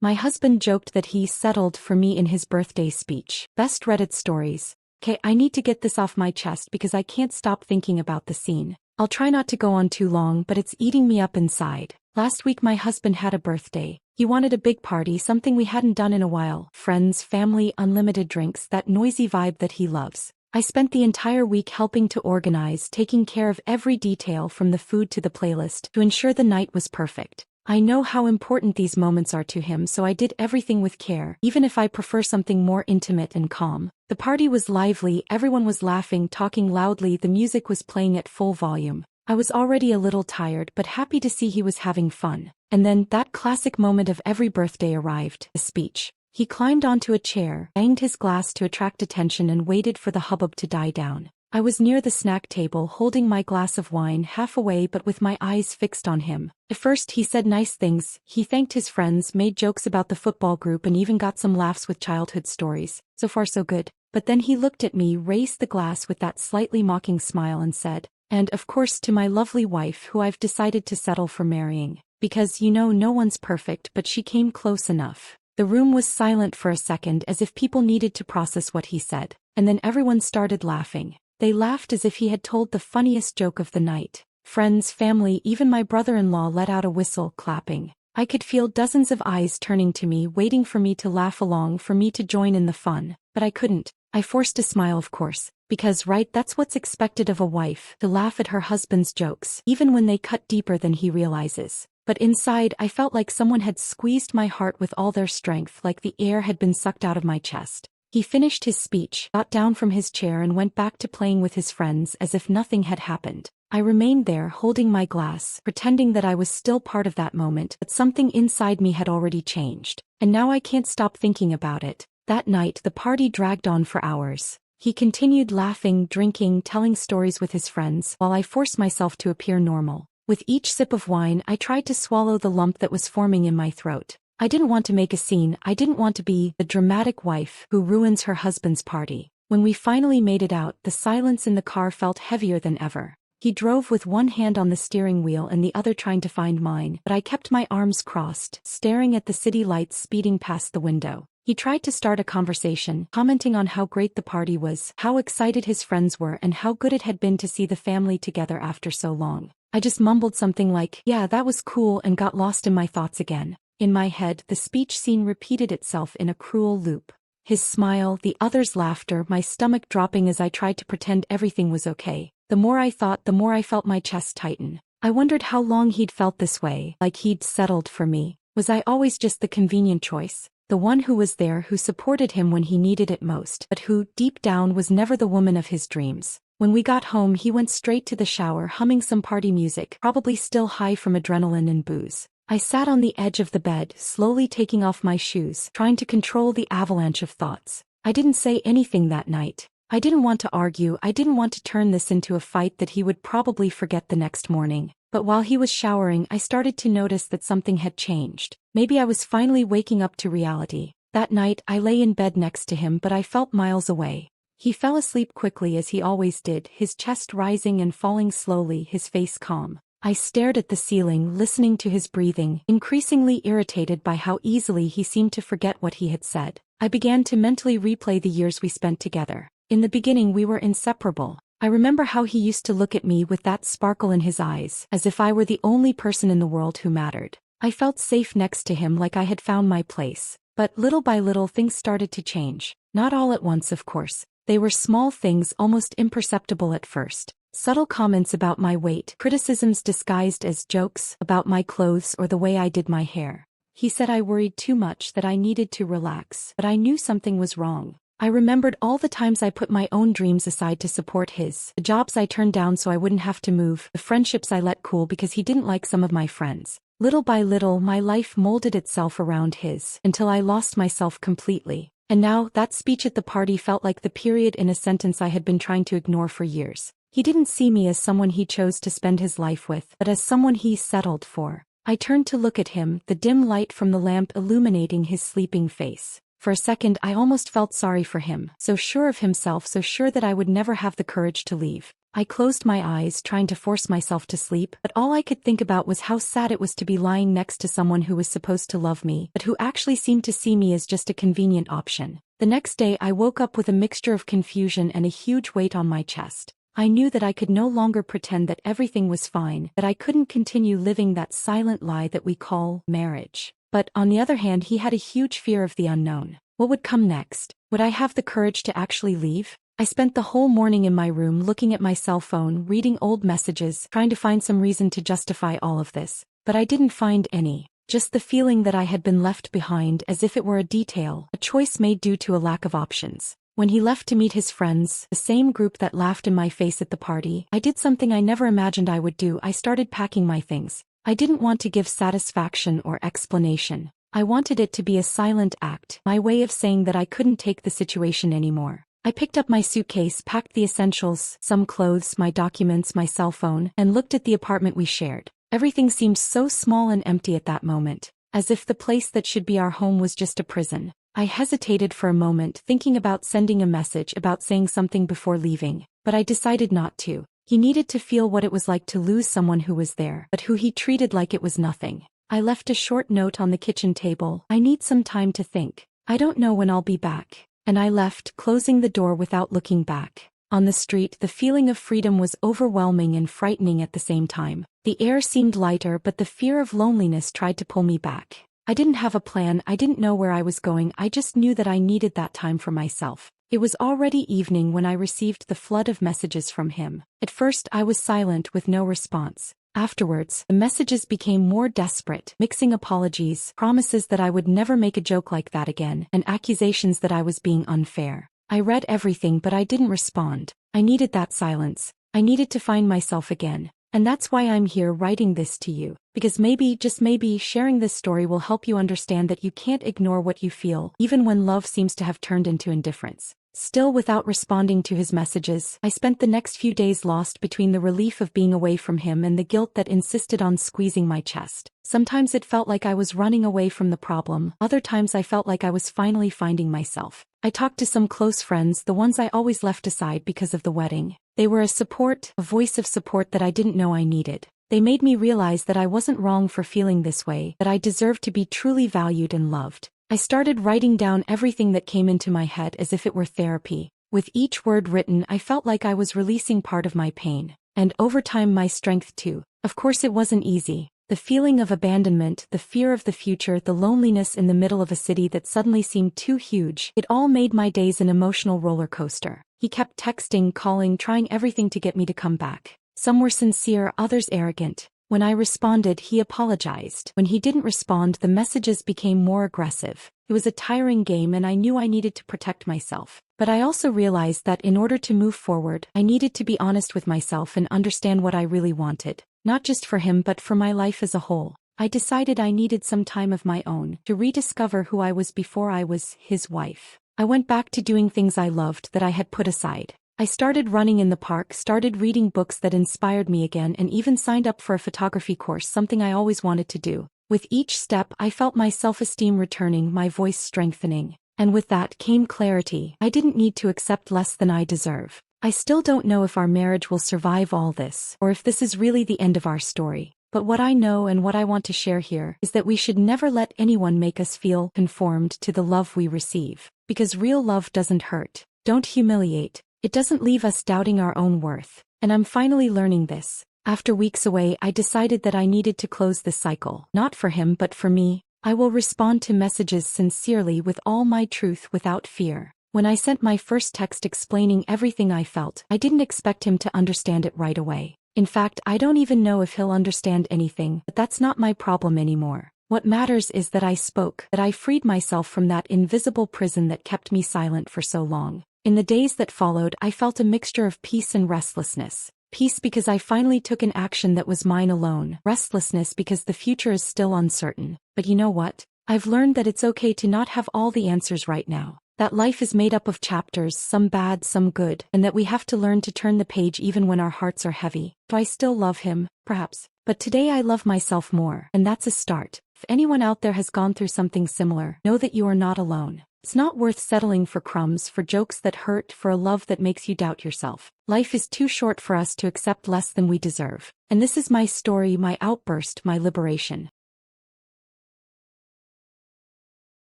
My husband joked that he settled for me in his birthday speech. Best Reddit stories. Okay, I need to get this off my chest because I can't stop thinking about the scene. I'll try not to go on too long, but it's eating me up inside. Last week my husband had a birthday. He wanted a big party, something we hadn't done in a while. Friends, family, unlimited drinks, that noisy vibe that he loves. I spent the entire week helping to organize, taking care of every detail from the food to the playlist to ensure the night was perfect. I know how important these moments are to him, so I did everything with care, even if I prefer something more intimate and calm. The party was lively, everyone was laughing, talking loudly, the music was playing at full volume. I was already a little tired but happy to see he was having fun. And then, that classic moment of every birthday arrived, the speech. He climbed onto a chair, banged his glass to attract attention and waited for the hubbub to die down. I was near the snack table holding my glass of wine half away but with my eyes fixed on him. At first he said nice things, he thanked his friends, made jokes about the football group and even got some laughs with childhood stories. So far so good. But then he looked at me, raised the glass with that slightly mocking smile and said, "And of course to my lovely wife who I've decided to settle for marrying. Because no one's perfect, but she came close enough." The room was silent for a second as if people needed to process what he said. And then everyone started laughing. They laughed as if he had told the funniest joke of the night. Friends, family, even my brother-in-law let out a whistle, clapping. I could feel dozens of eyes turning to me, waiting for me to laugh along, for me to join in the fun. But I couldn't. I forced a smile, of course. Because right, that's what's expected of a wife, to laugh at her husband's jokes, even when they cut deeper than he realizes. But inside, I felt like someone had squeezed my heart with all their strength, like the air had been sucked out of my chest. He finished his speech, got down from his chair and went back to playing with his friends as if nothing had happened. I remained there holding my glass, pretending that I was still part of that moment, but something inside me had already changed. And now I can't stop thinking about it. That night the party dragged on for hours. He continued laughing, drinking, telling stories with his friends, while I forced myself to appear normal. With each sip of wine I tried to swallow the lump that was forming in my throat. I didn't want to make a scene, I didn't want to be the dramatic wife who ruins her husband's party. When we finally made it out, the silence in the car felt heavier than ever. He drove with one hand on the steering wheel and the other trying to find mine, but I kept my arms crossed, staring at the city lights speeding past the window. He tried to start a conversation, commenting on how great the party was, how excited his friends were, and how good it had been to see the family together after so long. I just mumbled something like, "Yeah, that was cool," and got lost in my thoughts again. In my head, the speech scene repeated itself in a cruel loop. His smile, the others' laughter, my stomach dropping as I tried to pretend everything was okay. The more I thought, the more I felt my chest tighten. I wondered how long he'd felt this way, like he'd settled for me. Was I always just the convenient choice? The one who was there, who supported him when he needed it most, but who, deep down, was never the woman of his dreams. When we got home, he went straight to the shower, humming some party music, probably still high from adrenaline and booze. I sat on the edge of the bed, slowly taking off my shoes, trying to control the avalanche of thoughts. I didn't say anything that night. I didn't want to argue, I didn't want to turn this into a fight that he would probably forget the next morning. But while he was showering, I started to notice that something had changed. Maybe I was finally waking up to reality. That night, I lay in bed next to him, but I felt miles away. He fell asleep quickly as he always did, his chest rising and falling slowly, his face calm. I stared at the ceiling, listening to his breathing, increasingly irritated by how easily he seemed to forget what he had said. I began to mentally replay the years we spent together. In the beginning we were inseparable. I remember how he used to look at me with that sparkle in his eyes, as if I were the only person in the world who mattered. I felt safe next to him, like I had found my place. But little by little things started to change. Not all at once, of course. They were small things, almost imperceptible at first. Subtle comments about my weight, criticisms disguised as jokes about my clothes or the way I did my hair. He said I worried too much, that I needed to relax, but I knew something was wrong. I remembered all the times I put my own dreams aside to support his, the jobs I turned down so I wouldn't have to move, the friendships I let cool because he didn't like some of my friends. Little by little, my life molded itself around his, until I lost myself completely. And now, that speech at the party felt like the period in a sentence I had been trying to ignore for years. He didn't see me as someone he chose to spend his life with, but as someone he settled for. I turned to look at him, the dim light from the lamp illuminating his sleeping face. For a second I almost felt sorry for him, so sure of himself, so sure that I would never have the courage to leave. I closed my eyes, trying to force myself to sleep, but all I could think about was how sad it was to be lying next to someone who was supposed to love me, but who actually seemed to see me as just a convenient option. The next day I woke up with a mixture of confusion and a huge weight on my chest. I knew that I could no longer pretend that everything was fine, that I couldn't continue living that silent lie that we call marriage. But, on the other hand, he had a huge fear of the unknown. What would come next? Would I have the courage to actually leave? I spent the whole morning in my room looking at my cell phone, reading old messages, trying to find some reason to justify all of this. But I didn't find any. Just the feeling that I had been left behind, as if it were a detail, a choice made due to a lack of options. When he left to meet his friends, the same group that laughed in my face at the party, I did something I never imagined I would do. I started packing my things. I didn't want to give satisfaction or explanation. I wanted it to be a silent act, my way of saying that I couldn't take the situation anymore. I picked up my suitcase, packed the essentials, some clothes, my documents, my cell phone, and looked at the apartment we shared. Everything seemed so small and empty at that moment, as if the place that should be our home was just a prison. I hesitated for a moment, thinking about sending a message, about saying something before leaving, but I decided not to. He needed to feel what it was like to lose someone who was there, but who he treated like it was nothing. I left a short note on the kitchen table. I need some time to think. I don't know when I'll be back. And I left, closing the door without looking back. On the street, the feeling of freedom was overwhelming and frightening at the same time. The air seemed lighter, but the fear of loneliness tried to pull me back. I didn't have a plan, I didn't know where I was going, I just knew that I needed that time for myself. It was already evening when I received the flood of messages from him. At first I was silent with no response. Afterwards, the messages became more desperate, mixing apologies, promises that I would never make a joke like that again, and accusations that I was being unfair. I read everything, but I didn't respond. I needed that silence. I needed to find myself again. And that's why I'm here writing this to you. Because maybe, just maybe, sharing this story will help you understand that you can't ignore what you feel, even when love seems to have turned into indifference. Still, without responding to his messages, I spent the next few days lost between the relief of being away from him and the guilt that insisted on squeezing my chest. Sometimes it felt like I was running away from the problem, other times I felt like I was finally finding myself. I talked to some close friends, the ones I always left aside because of the wedding. They were a support, a voice of support that I didn't know I needed. They made me realize that I wasn't wrong for feeling this way, that I deserved to be truly valued and loved. I started writing down everything that came into my head as if it were therapy. With each word written, I felt like I was releasing part of my pain. And over time, my strength too. Of course, it wasn't easy. The feeling of abandonment, the fear of the future, the loneliness in the middle of a city that suddenly seemed too huge, it all made my days an emotional roller coaster. He kept texting, calling, trying everything to get me to come back. Some were sincere, others arrogant. When I responded, he apologized. When he didn't respond, the messages became more aggressive. It was a tiring game, and I knew I needed to protect myself. But I also realized that in order to move forward, I needed to be honest with myself and understand what I really wanted. Not just for him, but for my life as a whole. I decided I needed some time of my own to rediscover who I was before I was his wife. I went back to doing things I loved that I had put aside. I started running in the park, started reading books that inspired me again, and even signed up for a photography course, something I always wanted to do. With each step, I felt my self-esteem returning, my voice strengthening. And with that came clarity. I didn't need to accept less than I deserve. I still don't know if our marriage will survive all this, or if this is really the end of our story. But what I know and what I want to share here is that we should never let anyone make us feel conformed to the love we receive. Because real love doesn't hurt. Don't humiliate. It doesn't leave us doubting our own worth. And I'm finally learning this. After weeks away, I decided that I needed to close this cycle. Not for him, but for me. I will respond to messages sincerely with all my truth without fear. When I sent my first text explaining everything I felt, I didn't expect him to understand it right away. In fact, I don't even know if he'll understand anything, but that's not my problem anymore. What matters is that I spoke, that I freed myself from that invisible prison that kept me silent for so long. In the days that followed, I felt a mixture of peace and restlessness. Peace because I finally took an action that was mine alone. Restlessness because the future is still uncertain. But you know what? I've learned that it's okay to not have all the answers right now. That life is made up of chapters, some bad, some good, and that we have to learn to turn the page even when our hearts are heavy. Do I still love him? Perhaps. But today I love myself more, and that's a start. If anyone out there has gone through something similar, know that you are not alone. It's not worth settling for crumbs, for jokes that hurt, for a love that makes you doubt yourself. Life is too short for us to accept less than we deserve. And this is my story, my outburst, my liberation.